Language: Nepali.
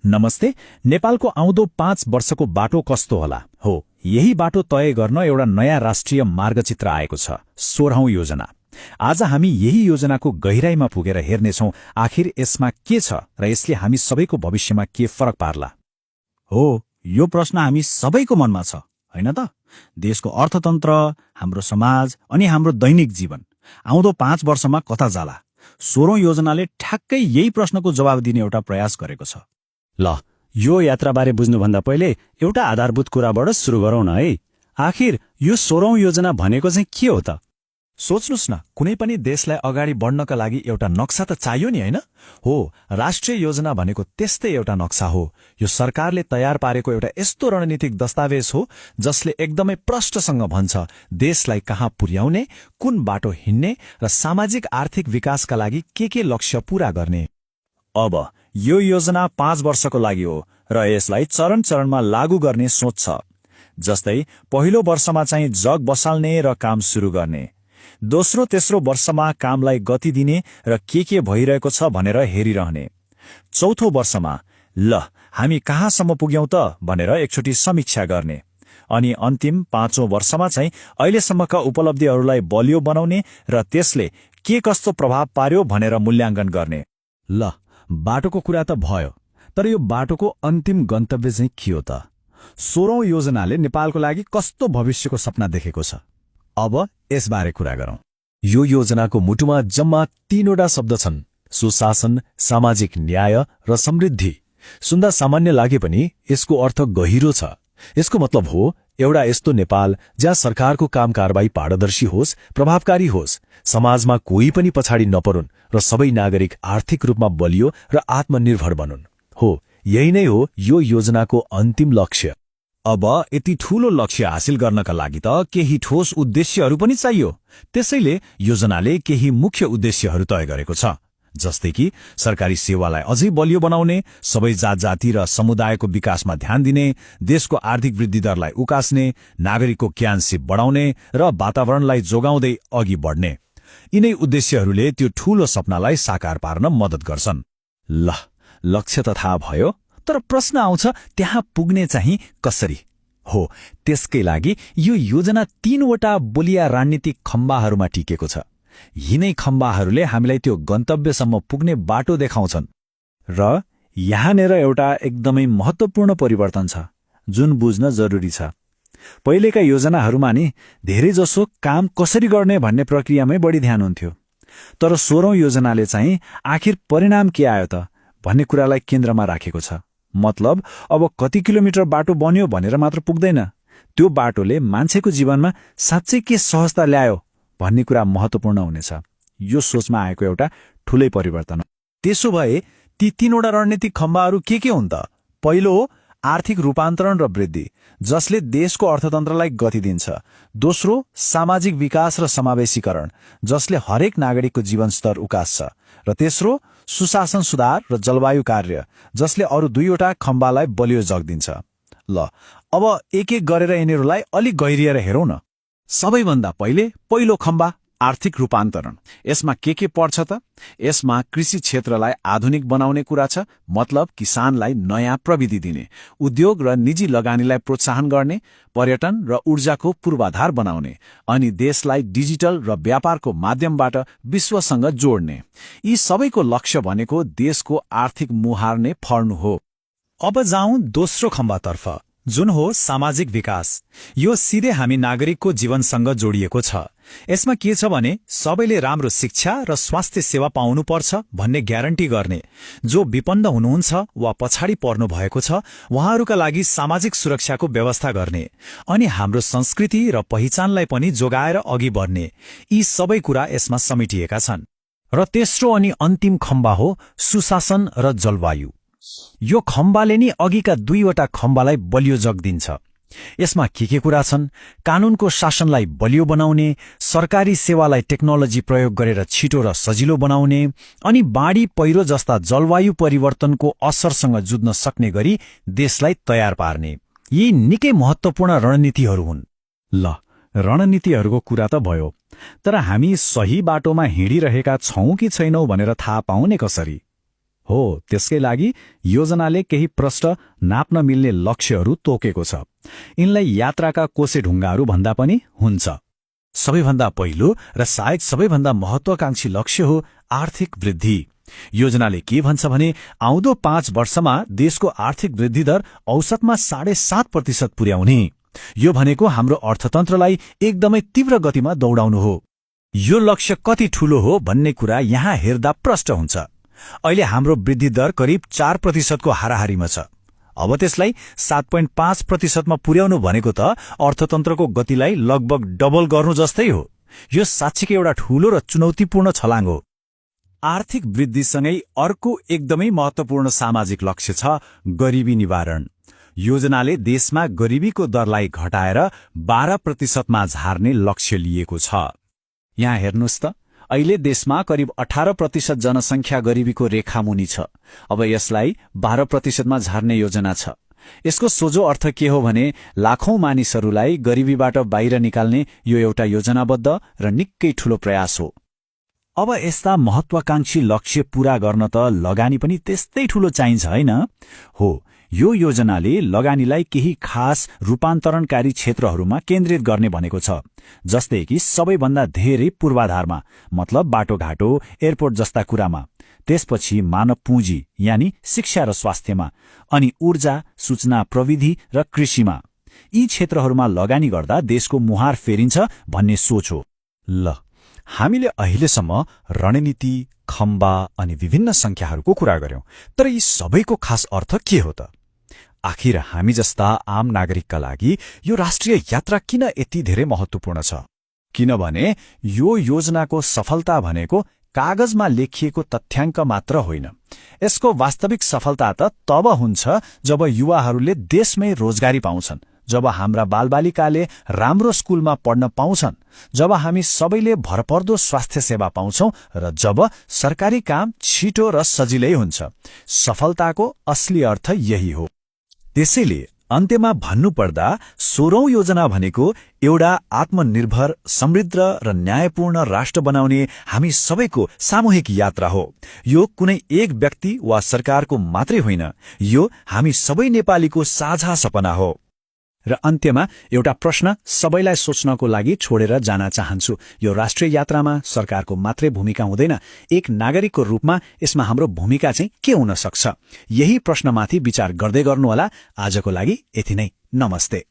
नमस्ते। नेपालको आउँदो 5 वर्षको बाटो कस्तो होला? हो, यही बाटो तय गर्न एउटा नयाँ राष्ट्रिय मार्गचित्र आएको छ, 16औं योजना। आज हामी यही योजनाको गहिराईमा पुगेर हेर्नेछौं आखिर यसमा के छ र यसले हामी सबैको भविष्यमा के फरक पार्ला। हो, यो प्रश्न हामी सबैको मनमा छ, हैन त? देशको अर्थतन्त्र, हाम्रो समाज अनि हाम्रो दैनिक जीवन आउँदो 5 वर्षमा कता जाला? 16औं योजनाले ठ्याक्कै यही प्रश्नको जवाब दिने एउटा प्रयास गरेको छ। ल, यो यात्राबारे बुझ्नुभन्दा पहिले एउटा आधारभूत कुराबाट सुरु गरौँ न है। आखिर यो 16औं योजना भनेको चाहिँ के हो त? सोच्नुस् न, कुनै पनि देशलाई अगाडि बढ्नका लागि एउटा नक्सा त चाहियो नि, हैन? हो, राष्ट्रिय योजना भनेको त्यस्तै एउटा नक्सा हो। यो सरकारले तयार पारेको एउटा यस्तो रणनीतिक दस्तावेज हो जसले एकदमै प्रष्टसँग भन्छ देशलाई कहाँ पुर्याउने, कुन बाटो हिँड्ने र सामाजिक आर्थिक विकासका लागि के लक्ष्य पूरा गर्ने। अब यो योजना 5 वर्षको लागि हो र यसलाई चरण चरणमा लागू गर्ने सोच छ। जस्तै पहिलो वर्षमा चाहिँ जग बसाल्ने र काम सुरु गर्ने, दोस्रो तेस्रो वर्षमा कामलाई गति दिने र के भइरहेको छ भनेर हेरिरहने, चौथो वर्षमा ल हामी कहाँसम्म पुग्यौं त भनेर एकचोटि समीक्षा गर्ने, अनि अन्तिम 5औं वर्षमा चाहिँ अहिलेसम्मका उपलब्धिहरूलाई बलियो बनाउने र त्यसले के कस्तो प्रभाव पार्यो भनेर मूल्याङ्कन गर्ने। ल, बाटोको कुरा त भयो, तर यो बाटोको अन्तिम गन्तव्य चाहिँ के हो त? 16औं योजनाले नेपालको लागि कस्तो भविष्यको सपना देखेको छ? अब यसबारे कुरा गरौँ। यो योजनाको मुटुमा जम्मा 3वटा शब्द छन्: सुशासन, सामाजिक न्याय र समृद्धि। सुन्दा सामान्य लागे पनि यसको अर्थ गहिरो छ। यसको मतलब हो एउटा यस्तो नेपाल जहाँ सरकारको काम कारबाही पारदर्शी होस्, प्रभावकारी होस्, समाजमा कोही पनि पछाडि नपरुन् र सबै नागरिक आर्थिक रूपमा बलियो र आत्मनिर्भर बनुन्। हो, यही नै हो यो योजनाको अन्तिम लक्ष्य। अब यति ठूलो लक्ष्य हासिल गर्नका लागि त केही ठोस उद्देश्यहरू पनि चाहियो। त्यसैले योजनाले केही मुख्य उद्देश्यहरू तय गरेको छ, जस्तै कि सरकारी सेवालाई अझै बलियो बनाउने, सबै जात-जाति र समुदायको विकासमा ध्यान दिने, देशको आर्थिक वृद्धि दरलाई उकास्ने, नागरिकको ज्ञानसिप बढाउने र वातावरणलाई जोगाउँदै अघि बढ्ने। यिनै उद्देश्यहरूले त्यो ठूलो सपनालाई साकार पार्न मद्दत गर्छन्। ल, लक्ष्य त थाहा भयो, तर प्रश्न आउँछ त्यहाँ पुग्ने चाहिँ कसरी? हो, त्यसकै लागि यो योजना 3वटा बलिया रणनीतिक खम्बाहरूमा टिकेको छ। यिनै खम्बाहरूले हामीलाई त्यो गन्तव्यसम्म पुग्ने बाटो देखाउँछन्। र यहाँनेर एउटा एकदमै महत्त्वपूर्ण परिवर्तन छ जुन बुझ्न जरुरी छ। पहिलेका योजनाहरूमा नि धेरैजसो काम कसरी गर्ने भन्ने प्रक्रियामै बढी ध्यान हुन्थ्यो, तर 16औं योजनाले चाहिँ आखिर परिणाम के आयो त भन्ने कुरालाई केन्द्रमा राखेको छ। मतलब अब कति किलोमिटर बाटो बन्यो भनेर मात्र पुग्दैन, त्यो बाटोले मान्छेको जीवनमा साँच्चै के सहजता ल्यायो भन्ने कुरा महत्त्वपूर्ण हुनेछ। यो सोचमा आएको एउटा ठूलै परिवर्तन हो। त्यसो भए ती 3वटा रणनीतिक खम्बाहरू के हुन् त? पहिलो हो आर्थिक रूपान्तरण र वृद्धि, जसले देशको अर्थतन्त्रलाई गति दिन्छ। दोस्रो सामाजिक विकास र समावेशीकरण, जसले हरेक नागरिकको जीवनस्तर उकास्छ। र तेस्रो सुशासन सुधार र जलवायु कार्य, जसले अरू 2वटा खम्बालाई बलियो जग दिन्छ। ल, अब एक एक गरेर यिनीहरूलाई अलि गहिरिएर हेरौँ न। सबैभन्दा पहिलो खम्बा आर्थिक रूपान्तरण। यसमा के पर्छ त? यसमा कृषि क्षेत्रलाई आधुनिक बनाउने कुरा छ, मतलब किसानलाई नयाँ प्रविधि दिने, उद्योग र निजी लगानीलाई प्रोत्साहन गर्ने, पर्यटन र ऊर्जाको पूर्वाधार बनाउने, अनि देशलाई डिजिटल र व्यापारको माध्यमबाट विश्वसँग जोड्ने। यी सबैको लक्ष्य भनेको देशको आर्थिक मुहार नै फर्नु हो। अब जाउँ दोस्रो खम्बातर्फ, जुन हो सामाजिक विकास। यो सिधै हामी नागरिकको जीवनसँग जोडिएको छ। यसमा के छ भने सबैले राम्रो शिक्षा र स्वास्थ्य सेवा पाउनुपर्छ भन्ने ग्यारेन्टी गर्ने, जो विपन्न हुनुहुन्छ वा पछाडि पर्नु भएको छ उहाँहरूका लागि सामाजिक सुरक्षाको व्यवस्था गर्ने, अनि हाम्रो संस्कृति र पहिचानलाई पनि जोगाएर अघि बढ्ने। यी सबै कुरा यसमा समेटिएका छन्। र तेस्रो अनि अन्तिम खम्बा हो सुशासन र जलवायु। यो खम्बाले नि अघिका 2वटा खम्बालाई बलियो जग दिन्छ। यसमा के कुरा छन्? कानूनको शासनलाई बलियो बनाउने, सरकारी सेवालाई टेक्नोलोजी प्रयोग गरेर छिटो र सजिलो बनाउने, अनि बाढी पहिरो जस्ता जलवायु परिवर्तनको असरसँग जुझ्न सक्ने गरी देशलाई तयार पार्ने। यी निकै महत्त्वपूर्ण रणनीतिहरू हुन्। ल, रणनीतिहरूको कुरा त भयो, तर हामी सही बाटोमा हिँडिरहेका छौं कि छैनौं भनेर थाहा पाउने कसरी? हो, त्यसकै लागि योजनाले केही प्रष्ट नाप्न मिल्ने लक्ष्यहरू तोकेको छ। यिनलाई यात्राका कोसेढुङ्गाहरू भन्दा पनि हुन्छ। सबैभन्दा पहिलो र सायद सबैभन्दा महत्वाकांक्षी लक्ष्य हो आर्थिक वृद्धि। योजनाले के भन्छ भने आउँदो 5 वर्षमा देशको आर्थिक वृद्धि दर औसतमा 7.5% पुर्याउने। यो भनेको हाम्रो अर्थतन्त्रलाई एकदमै तीव्र गतिमा दौडाउनु हो। यो लक्ष्य कति ठूलो हो भन्ने कुरा यहाँ हेर्दा प्रष्ट हुन्छ। अहिले हाम्रो वृद्धि दर करिब 4% को हाराहारीमा छ। अब त्यसलाई 7.5% मा पुर्याउनु भनेको त अर्थतन्त्रको गतिलाई लगभग डबल गर्नु जस्तै हो। यो साच्चीकै एउटा ठूलो र चुनौतीपूर्ण छलाङ हो। आर्थिक वृद्धिसँगै अर्को एकदमै महत्वपूर्ण सामाजिक लक्ष्य छ गरिबी निवारण। योजनाले देशमा गरिबीको दरलाई घटाएर 12% मा झार्ने लक्ष्य लिएको छ। यहाँ हेर्नुहोस् त, अहिले देशमा करिब 18% जनसङ्ख्या गरिबीको रेखामुनि छ। अब यसलाई 12% मा झार्ने योजना छ। यसको सोझो अर्थ के हो भने लाखौं मानिसहरूलाई गरिबीबाट बाहिर निकाल्ने यो एउटा योजनाबद्ध र निकै ठूलो प्रयास हो। अब यस्ता महत्वाकांक्षी लक्ष्य पूरा गर्न त लगानी पनि त्यस्तै ठूलो चाहिन्छ, हैन? हो, यो योजनाले लगानीलाई केही खास रूपान्तरणकारी क्षेत्रहरूमा केन्द्रित गर्ने भनेको छ, जस्तै कि सबैभन्दा धेरै पूर्वाधारमा, मतलब बाटोघाटो, एयरपोर्ट जस्ता कुरामा, त्यसपछि मानव पुँजी यानि शिक्षा र स्वास्थ्यमा, अनि ऊर्जा, सूचना प्रविधि र कृषिमा। यी क्षेत्रहरूमा लगानी गर्दा देशको मुहार फेरिन्छ भन्ने सोच हो। ल, हामीले अहिलेसम्म रणनीति, खम्बा अनि विभिन्न संख्याहरूको कुरा गर्यौं, तर यी सबैको खास अर्थ के हो त? आखिर हामी जस्ता आम नागरिकका लागि यो राष्ट्रिय यात्रा किन यति धेरै महत्वपूर्ण छ? किनभने यो योजनाको सफलता भनेको कागजमा लेखिएको तथ्याङ्क मात्र होइन। यसको वास्तविक सफलता त तब हुन्छ जब युवाहरूले देशमै रोजगारी पाउँछन्, जब हाम्रा बालबालिकाले राम्रो स्कुलमा पढ्न पाउँछन्, जब हामी सबैले भरपर्दो स्वास्थ्य सेवा पाउँछौं र जब सरकारी काम छिटो र सजिलै हुन्छ। सफलताको असली अर्थ यही हो। त्यसैले अन्त्यमा भन्नुपर्दा 16औं योजना भनेको एउटा आत्मनिर्भर, समृद्ध र न्यायपूर्ण राष्ट्र बनाउने हामी सबैको सामूहिक यात्रा हो। यो कुनै एक व्यक्ति वा सरकारको मात्रै होइन, यो हामी सबै नेपालीको साझा सपना हो। र अन्त्यमा एउटा प्रश्न सबैलाई सोच्नको लागि छोडेर जान चाहन्छु। यो राष्ट्रिय यात्रामा सरकारको मात्रै भूमिका हुँदैन। एक नागरिकको रूपमा यसमा हाम्रो भूमिका चाहिँ के हुन सक्छ? यही प्रश्नमाथि विचार गर्दै गर्नुहोला। आजको लागि यति नै। नमस्ते।